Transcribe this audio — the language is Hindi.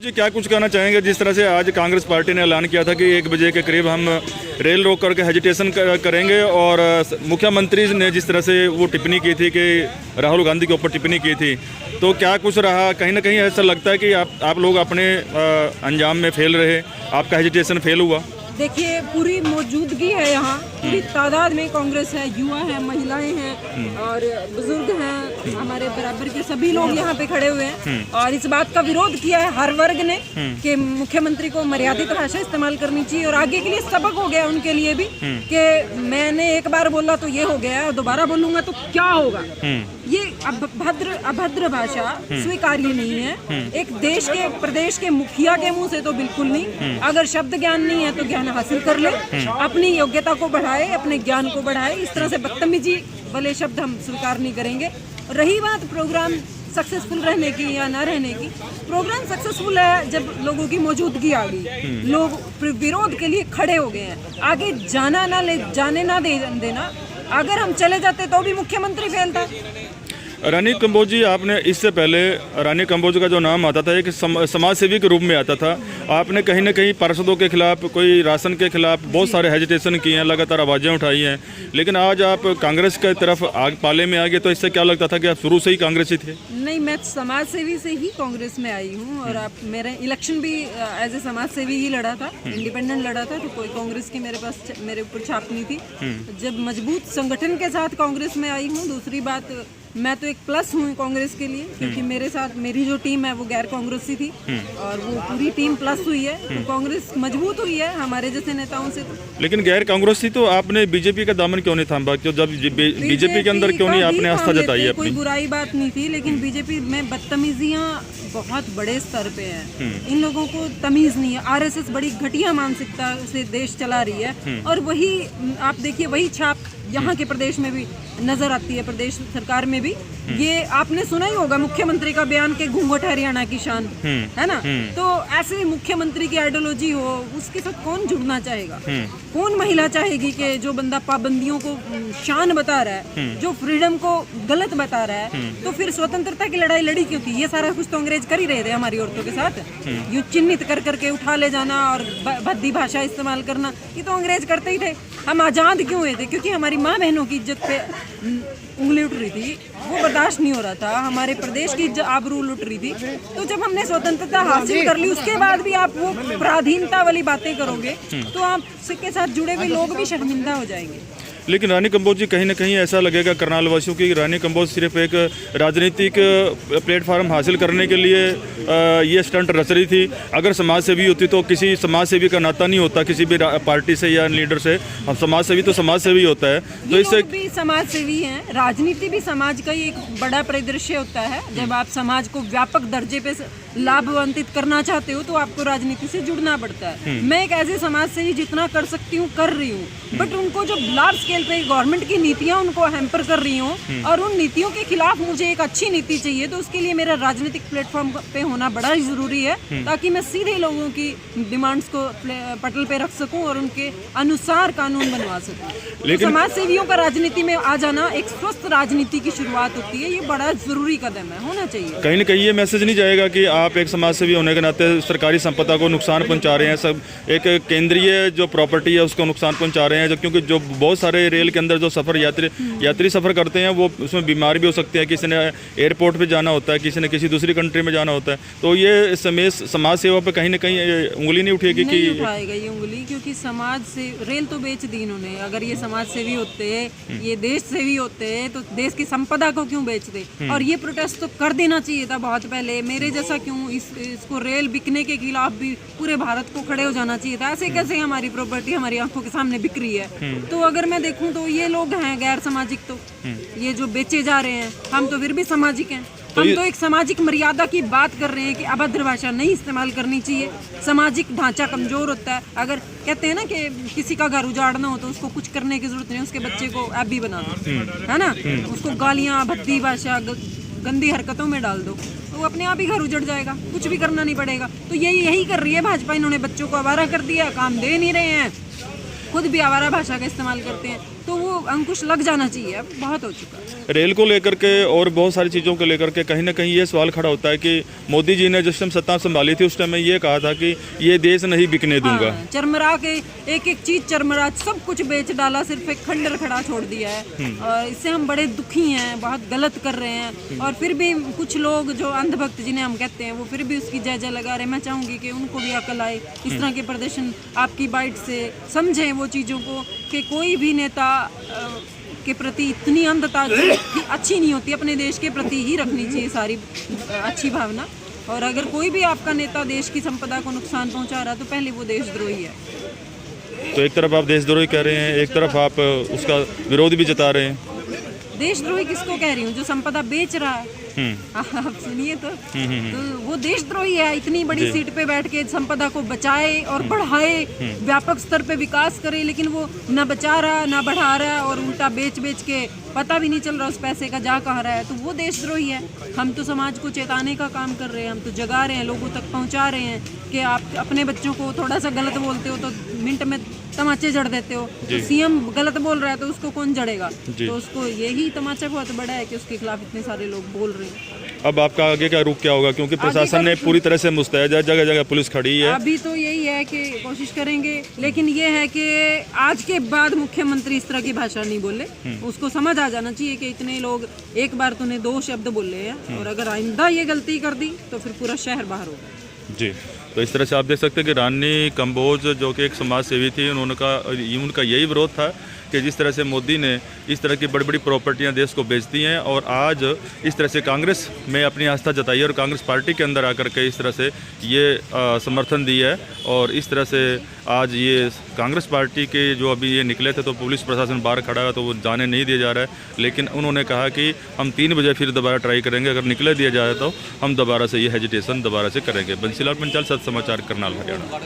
जी क्या कुछ कहना चाहेंगे जिस तरह से आज कांग्रेस पार्टी ने ऐलान किया था कि 1 बजे के करीब हम रेल रोक करके हेजिटेशन करेंगे और मुख्यमंत्री ने जिस तरह से वो टिप्पणी की थी कि राहुल गांधी के ऊपर टिप्पणी की थी, तो क्या कुछ रहा? कहीं ना कहीं ऐसा लगता है कि आप लोग अपने अंजाम में फेल रहे, आपका हेजिटेशन फेल हुआ। देखिए, पूरी मौजूदगी है यहाँ, पूरी तादाद में कांग्रेस है, युवा है, महिलाएं हैं और बुजुर्ग हैं, हमारे बराबर के सभी लोग यहाँ पे खड़े हुए हैं और इस बात का विरोध किया है हर वर्ग ने कि मुख्यमंत्री को मर्यादित भाषा इस्तेमाल करनी चाहिए और आगे के लिए सबक हो गया उनके लिए भी कि मैंने एक बार बोला तो ये हो गया, दोबारा बोलूंगा तो क्या होगा। ये अभद्र भाषा स्वीकार्य नहीं है। एक देश के प्रदेश के मुखिया के मुंह से तो बिल्कुल नहीं। अगर शब्द ज्ञान नहीं है तो ज्ञान हासिल कर ले, अपनी योग्यता को बढ़ाए, अपने ज्ञान को बढ़ाए। इस तरह से बदतमीजी वाले शब्द हम स्वीकार नहीं करेंगे। रही बात प्रोग्राम सक्सेसफुल रहने की या ना रहने की, प्रोग्राम सक्सेसफुल है जब लोगों की मौजूदगी आ गई, लोग विरोध के लिए खड़े हो गए हैं। आगे जाने ना देना। अगर हम चले जाते तो भी मुख्यमंत्री फेल था। रानी कंबोज जी, आपने इससे पहले रानी कंबोज का जो नाम आता था एक समाज सेवी के रूप में आता था। आपने कहीं ना कहीं पार्षदों के खिलाफ, कोई राशन के खिलाफ बहुत सारे हेजिटेशन किए हैं, लगातार आवाज़ें उठाई हैं, लेकिन आज आप कांग्रेस की तरफ पाले में आ गए, तो इससे क्या लगता था कि आप शुरू से ही कांग्रेसी थे? नहीं, मैं समाज सेवी से ही कांग्रेस में आई हूँ और आप मेरे इलेक्शन भी एज ए समाज सेवी ही लड़ा था, इंडिपेंडेंट लड़ा था, तो कोई कांग्रेस की मेरे ऊपर छाप नहीं थी। जब मजबूत संगठन के साथ कांग्रेस में आई हूँ। दूसरी बात, मैं तो एक प्लस हूँ कांग्रेस के लिए, क्योंकि मेरे साथ मेरी जो टीम है वो गैर कांग्रेसी थी और वो पूरी टीम प्लस हुई है, तो कांग्रेस मजबूत हुई है हमारे जैसे नेताओं से। तो लेकिन गैर कांग्रेसी तो आपने बीजेपी का दामन क्यों नहीं थामा? क्यों जब बीजेपी के अंदर क्यों नहीं आपने आस्था जताई अपनी? कोई बुराई बात नहीं थी, लेकिन बीजेपी में बदतमीजियां बहुत बड़े स्तर पे हैं। इन लोगों को तमीज नहीं है। आरएसएस बड़ी घटिया मानसिकता से देश चला रही है और वही आप देखिए, वही छाप यहाँ के प्रदेश में भी नजर आती है, प्रदेश सरकार में भी। ये आपने सुना ही होगा मुख्यमंत्री का बयान के घूंघट हरियाणा की शान, है ना? तो ऐसे मुख्यमंत्री की आइडियोलॉजी हो, उसके साथ कौन जुड़ना चाहेगा? कौन महिला चाहेगी कि जो बंदा पाबंदियों को शान बता रहा है, जो फ्रीडम को गलत बता रहा है, तो फिर स्वतंत्रता की लड़ाई लड़ी क्यों थी? ये सारा कुछ तो अंग्रेज कर ही रहे थे हमारी औरतों के साथ। यूं चिन्हित कर करके उठा ले जाना और भद्दी भाषा इस्तेमाल करना, ये तो अंग्रेज करते ही थे। हम आजाद क्यों हुए थे? क्योंकि हमारी माँ बहनों की इज्जत पे उंगली उठ रही थी, वो बर्दाश्त नहीं हो रहा था। हमारे प्रदेश की आबरू लुट रही थी। तो जब हमने स्वतंत्रता हासिल कर ली, उसके बाद भी आप वो पराधीनता वाली बातें करोगे तो आप के साथ जुड़े हुए लोग भी शर्मिंदा हो जाएंगे। लेकिन रानी कंबोज जी, कहीं ना कहीं ऐसा लगेगा करनाल वासियों की, रानी कंबोज सिर्फ एक राजनीतिक प्लेटफार्म हासिल करने के लिए ये स्टंट रच रही थी। अगर समाज सेवी होती तो किसी समाज सेवी का नाता नहीं होता किसी भी पार्टी से या लीडर से। हम समाज सेवी तो समाज सेवी होता है, तो इससे भी समाज सेवी हैं। राजनीति भी समाज का ही एक बड़ा परिदृश्य होता है। जब आप समाज को व्यापक दर्जे पे लाभान्वित करना चाहते हो तो आपको राजनीति से जुड़ना पड़ता है। मैं एक ऐसे समाज सेवी जितना कर सकती हूँ कर रही हूँ, बट उनको जो लार्ज स्केल पे गवर्नमेंट की नीतियां उनको हैम्पर कर रही हूँ और उन नीतियों के खिलाफ मुझे एक अच्छी नीति चाहिए, तो उसके लिए मेरा राजनीतिक प्लेटफॉर्म पे होना बड़ा ही जरूरी है, ताकि मैं सीधे लोगों की डिमांड्स को पटल पे रख सकूं और उनके अनुसार कानून बनवा सकूं। लेकिन तो समाज सेवियों का राजनीति में आ जाना एक स्वस्थ राजनीति की शुरुआत होती है। ये बड़ा जरूरी कदम है, होना चाहिए। कहीं ना कहीं ये मैसेज नहीं जाएगा कि आप एक समाज सेवी होने के नाते सरकारी संपदा को नुकसान पहुंचा रहे हैं, सब एक केंद्रीय जो प्रॉपर्टी है उसको नुकसान पहुंचा रहे हैं, क्योंकि जो बहुत सारे रेल के अंदर जो सफर यात्री सफर करते हैं वो उसमें बीमार भी हो सकते हैं। किसी ने एयरपोर्ट पे जाना होता है, किसी ने किसी दूसरी कंट्री में जाना होता है, तो ये समाज सेवा पे कहीं ना कहीं उंगली नहीं उठेगी? नहीं उठाएगा ये उंगली, क्योंकि समाज से रेल तो बेच दी इन्होंने। अगर ये समाज सेवी होते, ये देश सेवी होते, तो देश की संपदा को क्यों बेचते? और ये प्रोटेस्ट तो कर देना चाहिए था बहुत पहले। मेरे जैसा क्यों, इसको रेल बिकने के खिलाफ भी पूरे भारत को खड़े हो जाना चाहिए था। ऐसे कैसे हमारी प्रॉपर्टी हमारी आंखों के सामने बिक रही है? तो अगर मैं देखूं तो ये लोग हैं गैर सामाजिक, तो ये जो बेचे जा रहे हैं, हम तो फिर भी सामाजिक हैं। हम तो एक सामाजिक मर्यादा की बात कर रहे हैं कि अभद्र भाषा नहीं इस्तेमाल करनी चाहिए। सामाजिक ढांचा कमजोर होता है। अगर कहते हैं ना कि किसी का घर उजाड़ना हो तो उसको कुछ करने की जरूरत नहीं, उसके बच्चे को ऐबी बना दो, है ना? उसको गालियां, भद्दी भाषा, गंदी हरकतों में डाल दो, तो अपने आप ही घर उजड़ जाएगा, कुछ भी करना नहीं पड़ेगा। तो यही कर रही है भाजपा। इन्होंने बच्चों को आवारा कर दिया, काम दे नहीं रहे हैं। खुद भी आवारा भाषा का इस्तेमाल करते हैं, तो वो अंकुश लग जाना चाहिए। अब बहुत हो चुका है। रेल को लेकर के और बहुत सारी चीज़ों को लेकर के कहीं ना कहीं ये सवाल खड़ा होता है कि मोदी जी ने जिस टाइम सत्ता संभाली थी उस टाइम में ये कहा था कि ये देश नहीं बिकने दूंगा। हाँ, चरमरा के एक एक चीज चरमरा सब कुछ बेच डाला, सिर्फ एक खंडर खड़ा छोड़ दिया है। और इससे हम बड़े दुखी हैं, बहुत गलत कर रहे हैं। और फिर भी कुछ लोग जो अंधभक्त जिन्हें हम कहते हैं, वो फिर भी उसकी जय जय लगा रहे हैं। मैं चाहूंगी कि उनको भी अकल आए, इस तरह के प्रदर्शन आपकी बाइट से समझें वो चीज़ों को, कि कोई भी नेता के प्रति इतनी अंधता अच्छी नहीं होती। अपने देश के प्रति ही रखनी चाहिए सारी अच्छी भावना। और अगर कोई भी आपका नेता देश की संपदा को नुकसान पहुंचा रहा है, तो पहले वो देशद्रोही है। तो एक तरफ आप देशद्रोही कह रहे हैं, एक तरफ आप उसका विरोध भी जता रहे हैं। देशद्रोही किसको कह रही हूँ? जो संपदा बेच रहा है। आप सुनिए तो वो देशद्रोही है। इतनी बड़ी सीट पे बैठ के संपदा को बचाए और बढ़ाए, व्यापक स्तर पे विकास करे, लेकिन वो ना बचा रहा ना बढ़ा रहा है, और उल्टा बेच बेच के पता भी नहीं चल रहा उस पैसे का जा कहाँ रहा है, तो वो देशद्रोही है। हम तो समाज को चेताने का काम कर रहे हैं, हम तो जगा रहे हैं, लोगों तक पहुँचा रहे हैं कि आप अपने बच्चों को थोड़ा सा गलत बोलते हो तो मिनट में तमाचे जड़ देते हो। तो सीएम गलत बोल रहा है तो उसको कौन जड़ेगा? तो उसको यही तमाचा बहुत बड़ा है कि उसके खिलाफ इतने सारे लोग बोल रहे हैं। अब आपका आगे का रुख क्या होगा, क्योंकि प्रशासन ने पूरी तरह से मुस्तैद है, जगह जगह पुलिस खड़ी है। अभी तो यही है कि कोशिश करेंगे, लेकिन ये है कि आज के बाद मुख्यमंत्री इस तरह की भाषा नहीं बोले। उसको समझ आ जाना चाहिए कि इतने लोग एक बार तूने 2 शब्द बोले हैं, और अगर आइंदा ये गलती कर दी तो फिर पूरा शहर बाहर होगा। जी, तो इस तरह से आप देख सकते हैं कि रानी कंबोज जो कि एक समाज सेवी थी, उनका यही विरोध था कि जिस तरह से मोदी ने इस तरह की बड़ी बड़ी प्रॉपर्टियां देश को बेच दी हैं, और आज इस तरह से कांग्रेस में अपनी आस्था जताई है और कांग्रेस पार्टी के अंदर आकर के इस तरह से ये समर्थन दिया है। और इस तरह से आज ये कांग्रेस पार्टी के जो अभी ये निकले थे, तो पुलिस प्रशासन बाहर खड़ा है, तो वो जाने नहीं दिया जा रहा है। लेकिन उन्होंने कहा कि हम 3 बजे फिर दोबारा ट्राई करेंगे, अगर निकले दिया जाए तो हम दोबारा से ये हेजिटेशन दोबारा से करेंगे। बंसीलाल पंचाल, सत्य समाचार, करनाल, हरियाणा।